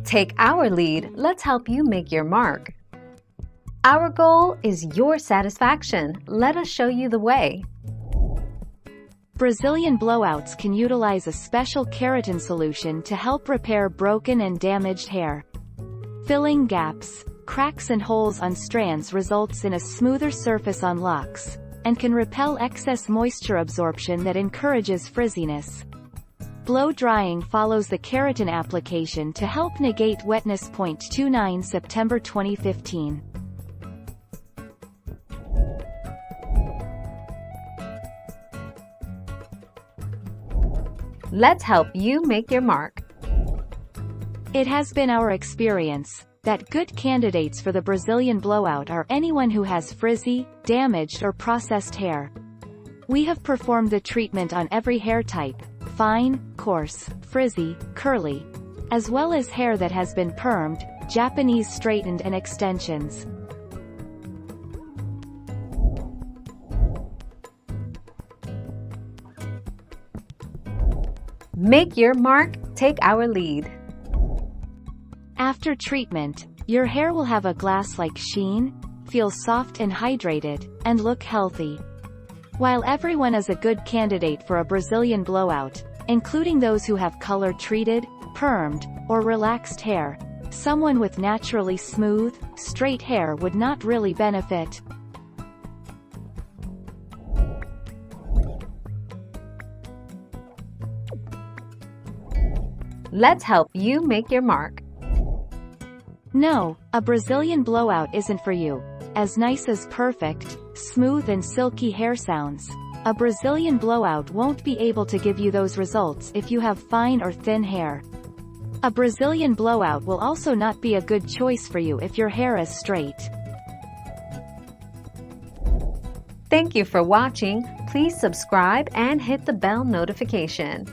Take our lead, let's help you make your mark. Our goal is your satisfaction. Let us show you the way. Brazilian blowouts can utilize a special keratin solution to help repair broken and damaged hair. Filling gaps, cracks and holes on strands results in a smoother surface on locks, and can repel excess moisture absorption that encourages frizziness. Blow drying follows the keratin application to help negate wetness. 29 September 2015. Let's help you make your mark. It has been our experience that good candidates for the Brazilian blowout are anyone who has frizzy, damaged or processed hair. We have performed the treatment on every hair type: fine, coarse, frizzy, curly, as well as hair that has been permed, Japanese straightened and extensions. Make your mark, take our lead. After treatment, your hair will have a glass-like sheen, feel soft and hydrated, and look healthy. While everyone is a good candidate for a Brazilian blowout, including those who have color-treated, permed, or relaxed hair, someone with naturally smooth, straight hair would not really benefit. Let's help you make your mark. No, a Brazilian blowout isn't for you. As nice as perfect, smooth and silky hair sounds, a Brazilian blowout won't be able to give you those results if you have fine or thin hair. A Brazilian blowout will also not be a good choice for you if your hair is straight. Thank you for watching. Please subscribe and hit the bell notification.